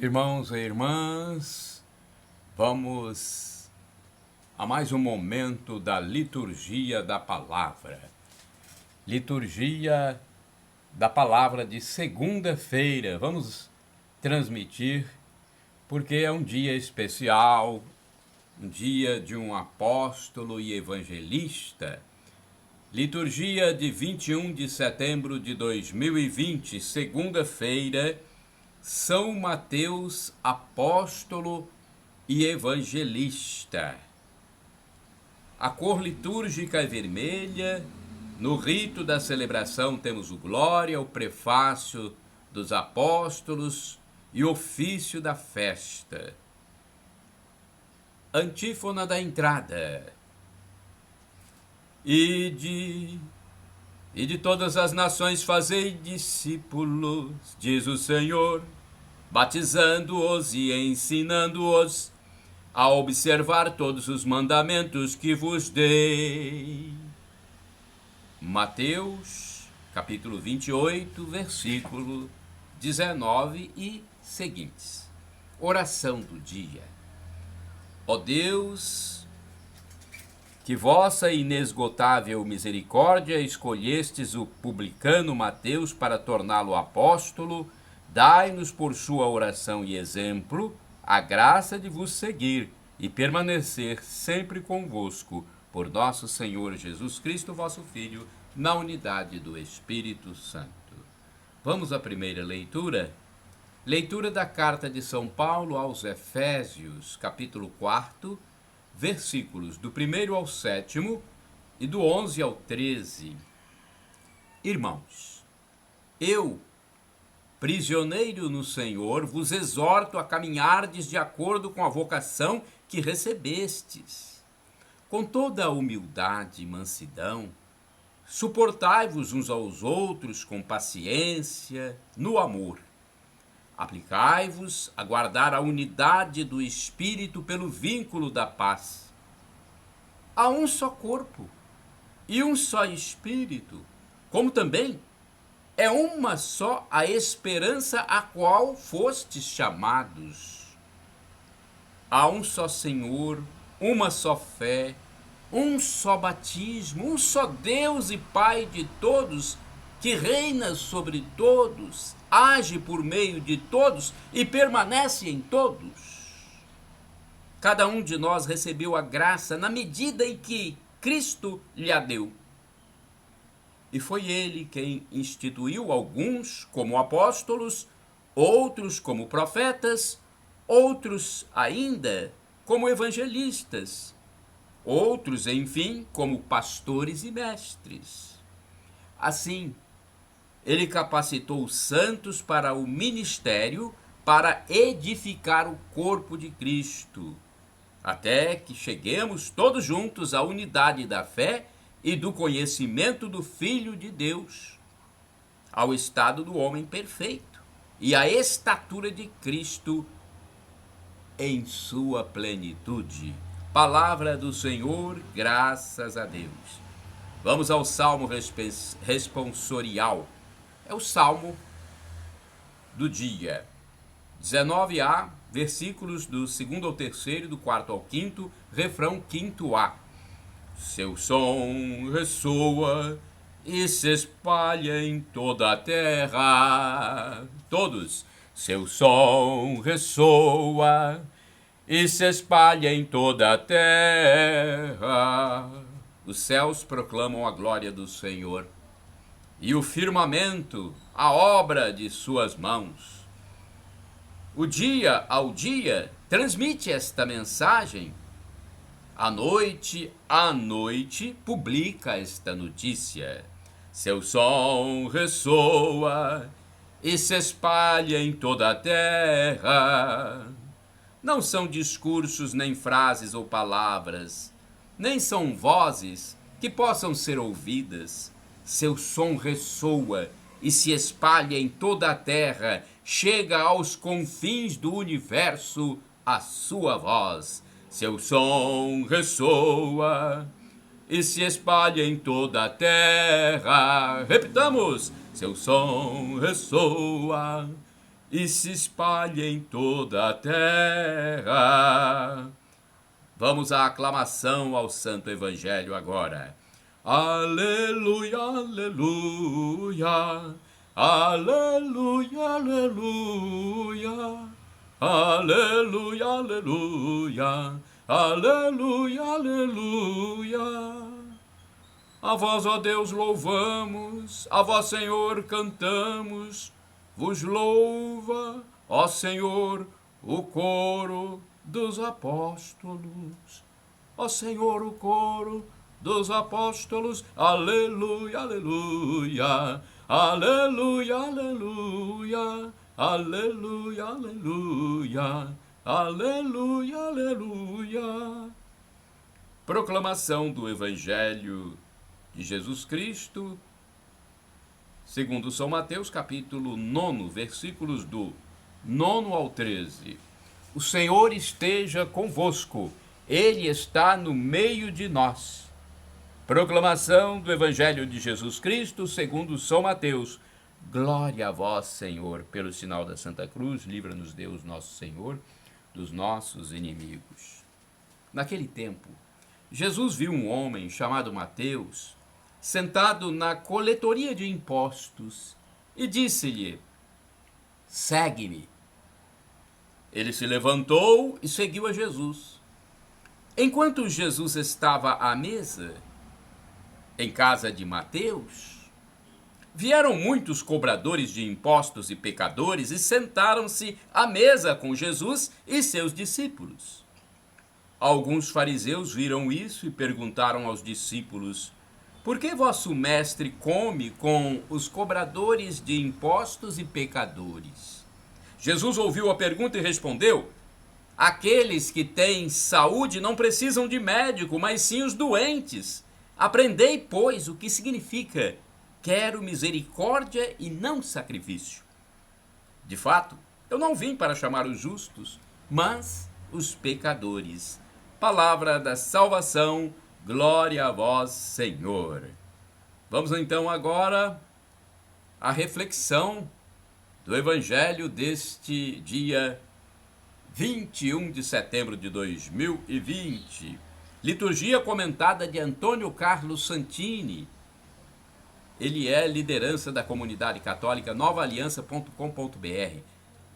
Irmãos e irmãs, vamos a mais um momento da liturgia da palavra. Liturgia da palavra de segunda-feira. Vamos transmitir porque é um dia especial, um dia de um apóstolo e evangelista. Liturgia de 21 de setembro de 2020, segunda-feira, São Mateus, apóstolo e evangelista. A cor litúrgica é vermelha. No rito da celebração temos o Glória, o prefácio dos apóstolos e o ofício da festa. Antífona da entrada. E de todas as nações fazei discípulos, diz o Senhor, batizando-os e ensinando-os a observar todos os mandamentos que vos dei. Mateus, capítulo 28, versículo 19 e seguintes. Oração do dia. Ó Deus, que vossa inesgotável misericórdia escolhestes o publicano Mateus para torná-lo apóstolo, dai-nos por sua oração e exemplo a graça de vos seguir e permanecer sempre convosco, por nosso Senhor Jesus Cristo, vosso Filho, na unidade do Espírito Santo. Vamos à primeira leitura? Leitura da carta de São Paulo aos Efésios, capítulo 4, versículos do 1º ao 7º e do 11 ao 13. Irmãos, eu, prisioneiro no Senhor, vos exorto a caminhardes de acordo com a vocação que recebestes. Com toda a humildade e mansidão, suportai-vos uns aos outros com paciência, no amor. Aplicai-vos a guardar a unidade do Espírito pelo vínculo da paz. Há um só corpo e um só Espírito, como também é uma só a esperança a qual fostes chamados. Há um só Senhor, uma só fé, um só batismo, um só Deus e Pai de todos, que reina sobre todos, age por meio de todos e permanece em todos. Cada um de nós recebeu a graça na medida em que Cristo lhe a deu. E foi ele quem instituiu alguns como apóstolos, outros como profetas, outros ainda como evangelistas, outros, enfim, como pastores e mestres. Assim, ele capacitou os santos para o ministério, para edificar o corpo de Cristo, até que cheguemos todos juntos à unidade da fé e do conhecimento do Filho de Deus, ao estado do homem perfeito e à estatura de Cristo em sua plenitude. Palavra do Senhor, graças a Deus. Vamos ao Salmo responsorial. É o Salmo do dia. 19a, versículos do 2º ao 3º, do 4º ao 5º, refrão 5a. Seu som ressoa e se espalha em toda a terra. Todos. Seu som ressoa e se espalha em toda a terra. Os céus proclamam a glória do Senhor, e o firmamento a obra de suas mãos. O dia ao dia transmite esta mensagem. À noite publica esta notícia. Seu som ressoa e se espalha em toda a terra. Não são discursos, nem frases ou palavras, nem são vozes que possam ser ouvidas. Seu som ressoa e se espalha em toda a terra, chega aos confins do universo a sua voz. Seu som ressoa e se espalha em toda a terra. Repitamos! Seu som ressoa e se espalhe em toda a terra. Vamos à aclamação ao Santo Evangelho agora. Aleluia, aleluia, aleluia, aleluia, aleluia, aleluia, aleluia, aleluia. A vós, ó Deus, louvamos, a vós, Senhor, cantamos, vos louva, ó Senhor, o coro dos apóstolos. Ó Senhor, o coro dos apóstolos. Aleluia, aleluia, aleluia, aleluia, aleluia, aleluia, aleluia, aleluia. Proclamação do Evangelho de Jesus Cristo, segundo São Mateus, capítulo 9, versículos do 9 ao 13. O Senhor esteja convosco, Ele está no meio de nós. Proclamação do Evangelho de Jesus Cristo, segundo São Mateus. Glória a vós, Senhor, pelo sinal da Santa Cruz, livra-nos Deus, nosso Senhor, dos nossos inimigos. Naquele tempo, Jesus viu um homem chamado Mateus, sentado na coletoria de impostos, e disse-lhe: segue-me. Ele se levantou e seguiu a Jesus. Enquanto Jesus estava à mesa, em casa de Mateus, vieram muitos cobradores de impostos e pecadores e sentaram-se à mesa com Jesus e seus discípulos. Alguns fariseus viram isso e perguntaram aos discípulos: por que vosso mestre come com os cobradores de impostos e pecadores? Jesus ouviu a pergunta e respondeu: aqueles que têm saúde não precisam de médico, mas sim os doentes. Aprendei, pois, o que significa: quero misericórdia e não sacrifício. De fato, eu não vim para chamar os justos, mas os pecadores. Palavra da salvação. Glória a vós, Senhor. Vamos então agora à reflexão do Evangelho deste dia 21 de setembro de 2020. Liturgia comentada de Antônio Carlos Santini. Ele é liderança da comunidade católica novaaliança.com.br.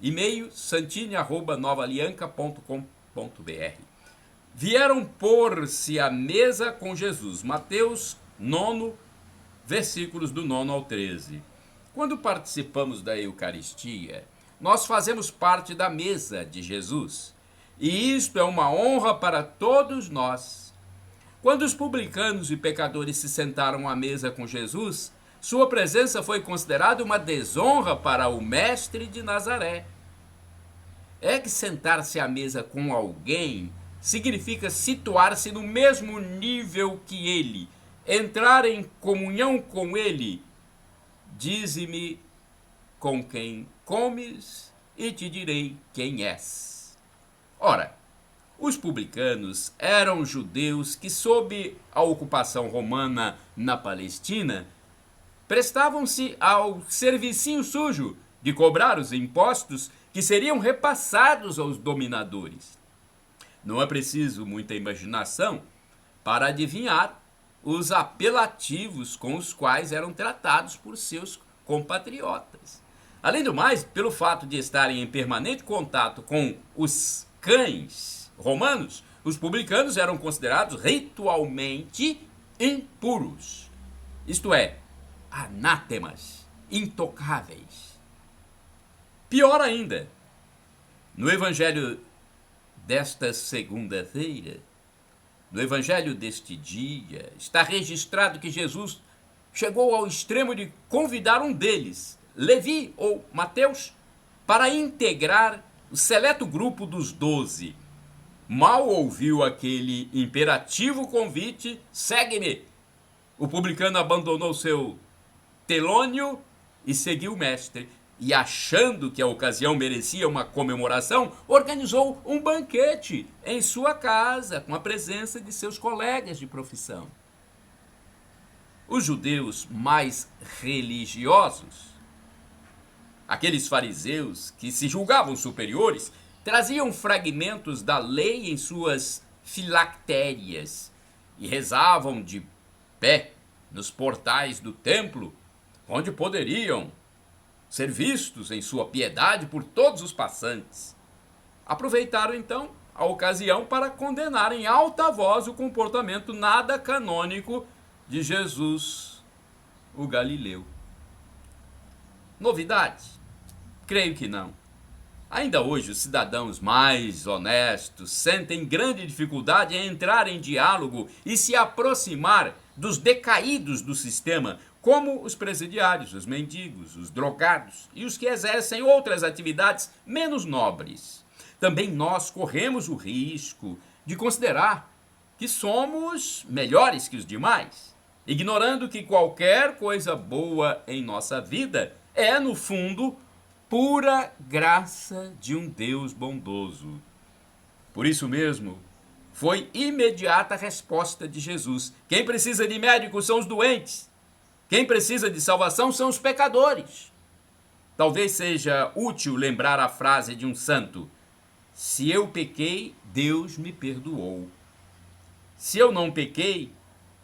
E-mail santini@novaalianca.com.br. Vieram pôr-se à mesa com Jesus. Mateus 9, versículos do 9 ao 13. Quando participamos da Eucaristia, nós fazemos parte da mesa de Jesus. E isto é uma honra para todos nós. Quando os publicanos e pecadores se sentaram à mesa com Jesus, sua presença foi considerada uma desonra para o Mestre de Nazaré. É que sentar-se à mesa com alguém significa situar-se no mesmo nível que ele, entrar em comunhão com ele. Dize-me com quem comes e te direi quem és. Ora, os publicanos eram judeus que, sob a ocupação romana na Palestina, prestavam-se ao servicinho sujo de cobrar os impostos que seriam repassados aos dominadores. Não é preciso muita imaginação para adivinhar os apelativos com os quais eram tratados por seus compatriotas. Além do mais, pelo fato de estarem em permanente contato com os cães romanos, os publicanos eram considerados ritualmente impuros, isto é, anátemas, intocáveis. Pior ainda, no Evangelho desta segunda-feira, no Evangelho deste dia, está registrado que Jesus chegou ao extremo de convidar um deles, Levi ou Mateus, para integrar o seleto grupo dos 12. Mal ouviu aquele imperativo convite: segue-me. O publicano abandonou seu telônio e seguiu o mestre. E, achando que a ocasião merecia uma comemoração, organizou um banquete em sua casa, com a presença de seus colegas de profissão. Os judeus mais religiosos Aqueles fariseus que se julgavam superiores traziam fragmentos da lei em suas filactérias e rezavam de pé nos portais do templo, onde poderiam ser vistos em sua piedade por todos os passantes. Aproveitaram então a ocasião para condenar em alta voz o comportamento nada canônico de Jesus, o Galileu. Novidade? Creio que não. Ainda hoje, os cidadãos mais honestos sentem grande dificuldade em entrar em diálogo e se aproximar dos decaídos do sistema, como os presidiários, os mendigos, os drogados e os que exercem outras atividades menos nobres. Também nós corremos o risco de considerar que somos melhores que os demais, ignorando que qualquer coisa boa em nossa vida é, no fundo, pura graça de um Deus bondoso. Por isso mesmo, foi imediata a resposta de Jesus. Quem precisa de médico são os doentes. Quem precisa de salvação são os pecadores. Talvez seja útil lembrar a frase de um santo: se eu pequei, Deus me perdoou. Se eu não pequei,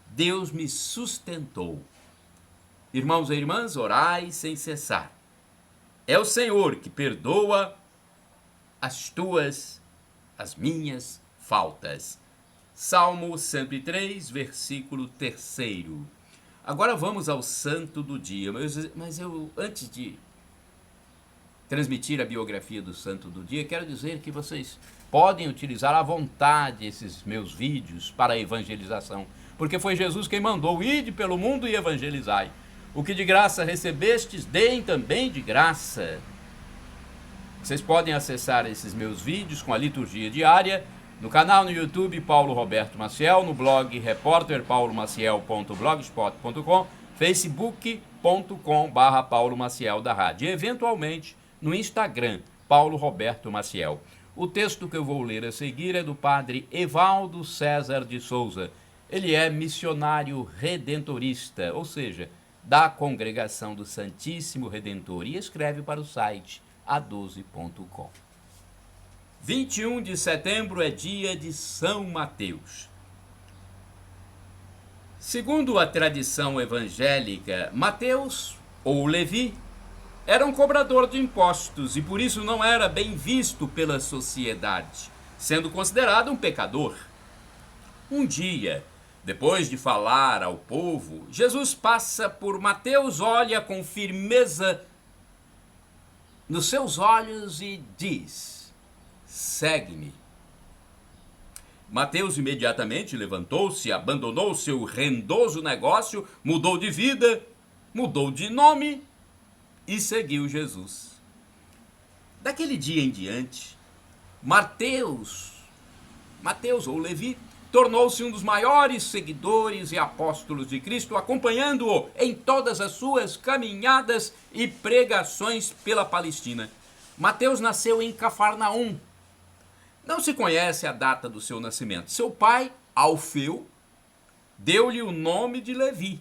Deus me sustentou. Irmãos e irmãs, orai sem cessar. É o Senhor que perdoa as tuas, as minhas faltas. Salmo 103, versículo 3. Agora vamos ao santo do dia. Mas eu, antes de transmitir a biografia do santo do dia, quero dizer que vocês podem utilizar à vontade esses meus vídeos para a evangelização, porque foi Jesus quem mandou: ide pelo mundo e evangelizai. O que de graça recebestes, deem também de graça. Vocês podem acessar esses meus vídeos com a liturgia diária no canal no YouTube Paulo Roberto Maciel, no blog repórterpaulomaciel.blogspot.com, facebook.com/Paulo Maciel da Rádio e, eventualmente, no Instagram, Paulo Roberto Maciel. O texto que eu vou ler a seguir é do padre Evaldo César de Souza. Ele é missionário redentorista, ou seja, da Congregação do Santíssimo Redentor, e escreve para o site a12.com. 21 de setembro é dia de São Mateus. Segundo a tradição evangélica, Mateus, ou Levi, era um cobrador de impostos e por isso não era bem visto pela sociedade, sendo considerado um pecador. Um dia, depois de falar ao povo, Jesus passa por Mateus, olha com firmeza nos seus olhos e diz: segue-me. Mateus imediatamente levantou-se, abandonou seu rendoso negócio, mudou de vida, mudou de nome e seguiu Jesus. Daquele dia em diante, Mateus ou Levi, tornou-se um dos maiores seguidores e apóstolos de Cristo, acompanhando-o em todas as suas caminhadas e pregações pela Palestina. Mateus nasceu em Cafarnaum. Não se conhece a data do seu nascimento. Seu pai, Alfeu, deu-lhe o nome de Levi.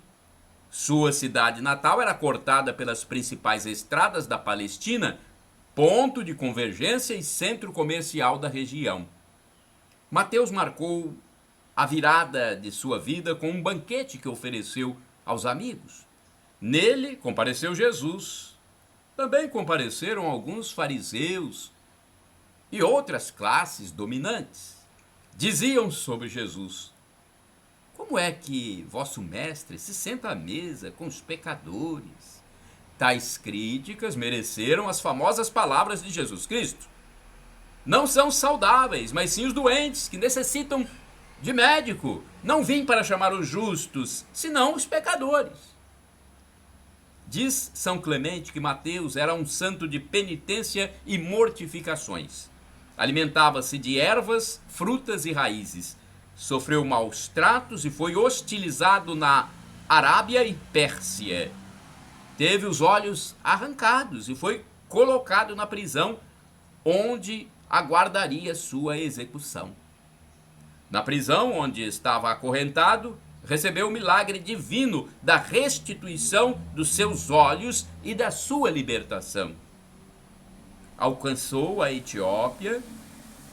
Sua cidade natal era cortada pelas principais estradas da Palestina, ponto de convergência e centro comercial da região. Mateus marcou a virada de sua vida com um banquete que ofereceu aos amigos. Nele compareceu Jesus. Também compareceram alguns fariseus e outras classes dominantes. Diziam sobre Jesus: como é que vosso mestre se senta à mesa com os pecadores? Tais críticas mereceram as famosas palavras de Jesus Cristo: não são os saudáveis, mas sim os doentes, que necessitam de médico. Não vim para chamar os justos, senão os pecadores. Diz São Clemente que Mateus era um santo de penitência e mortificações. Alimentava-se de ervas, frutas e raízes. Sofreu maus tratos e foi hostilizado na Arábia e Pérsia. Teve os olhos arrancados e foi colocado na prisão, onde aguardaria sua execução. Na prisão onde estava acorrentado, recebeu o milagre divino da restituição dos seus olhos e da sua libertação. alcançou a Etiópia,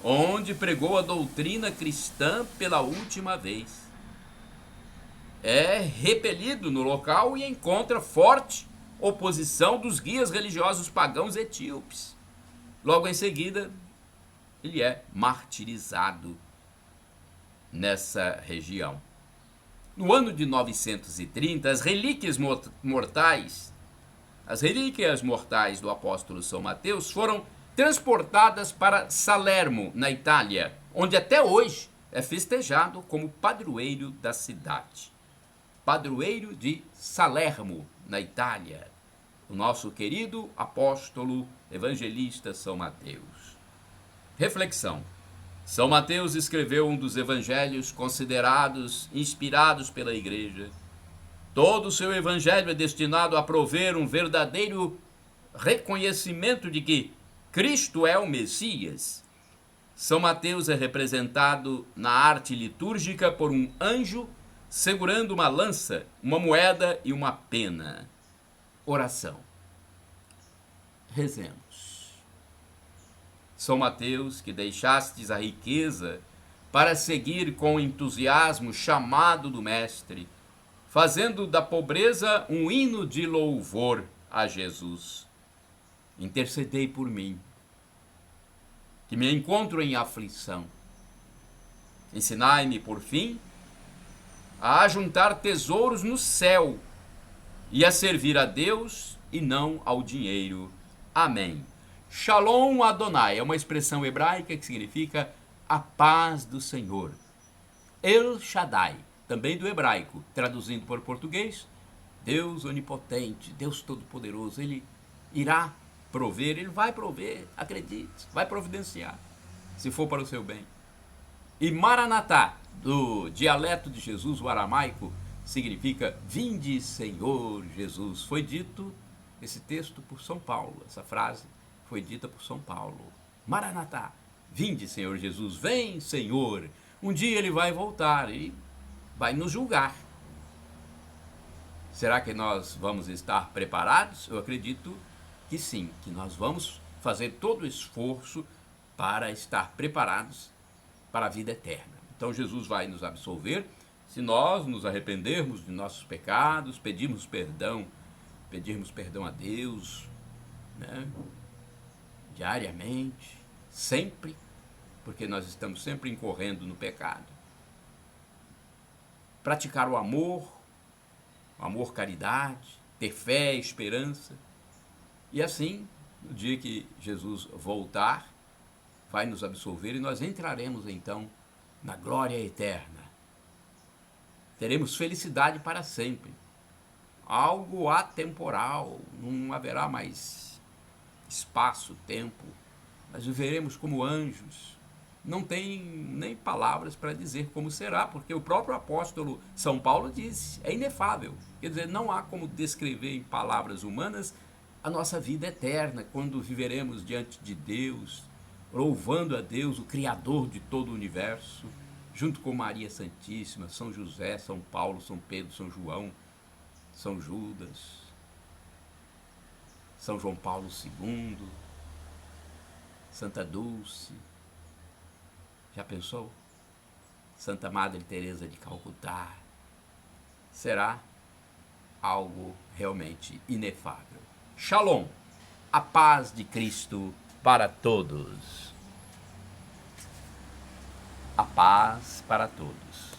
onde pregou a doutrina cristã pela última vez. É repelido no local e encontra forte oposição dos guias religiosos pagãos etíopes. Logo em seguida, ele é martirizado nessa região. No ano de 930, as relíquias mortais do apóstolo São Mateus foram transportadas para Salermo, na Itália, onde até hoje é festejado como padroeiro da cidade. Padroeiro de Salermo, na Itália, o nosso querido apóstolo evangelista São Mateus. Reflexão. São Mateus escreveu um dos evangelhos considerados inspirados pela Igreja. Todo o seu evangelho é destinado a prover um verdadeiro reconhecimento de que Cristo é o Messias. São Mateus é representado na arte litúrgica por um anjo segurando uma lança, uma moeda e uma pena. Oração. Rezemos. São Mateus, que deixastes a riqueza para seguir com entusiasmo o chamado do Mestre, fazendo da pobreza um hino de louvor a Jesus. Intercedei por mim, que me encontro em aflição. Ensinai-me, por fim, a ajuntar tesouros no céu e a servir a Deus e não ao dinheiro. Amém. Shalom Adonai é uma expressão hebraica que significa a paz do Senhor. El Shaddai, também do hebraico, traduzindo para o português, Deus onipotente, Deus todo-poderoso, ele irá prover, ele vai prover, acredite, vai providenciar, se for para o seu bem. E Maranatá, do dialeto de Jesus, o aramaico, significa vinde, Senhor Jesus. Foi dito esse texto por São Paulo, essa frase foi dita por São Paulo. Maranatá, vinde, Senhor Jesus, vem, Senhor. Um dia ele vai voltar e vai nos julgar. Será que nós vamos estar preparados? Eu acredito que sim, que nós vamos fazer todo o esforço para estar preparados para a vida eterna. Então Jesus vai nos absolver se nós nos arrependermos de nossos pecados, pedirmos perdão a Deus, né? Diariamente, sempre, porque nós estamos sempre incorrendo no pecado. Praticar o amor, caridade, ter fé, esperança, e assim, no dia que Jesus voltar, vai nos absolver e nós entraremos então na glória eterna. Teremos felicidade para sempre. Algo atemporal, não haverá mais espaço, tempo. Nós viveremos como anjos. Não tem nem palavras para dizer como será, porque o próprio apóstolo São Paulo disse, é inefável. Quer dizer, não há como descrever em palavras humanas a nossa vida eterna, quando viveremos diante de Deus, louvando a Deus, o Criador de todo o universo, junto com Maria Santíssima, São José, São Paulo, São Pedro, São João, São Judas, São João Paulo II, Santa Dulce. Já pensou? Santa Madre Teresa de Calcutá. Será algo realmente inefável. Shalom, a paz de Cristo para todos. A paz para todos.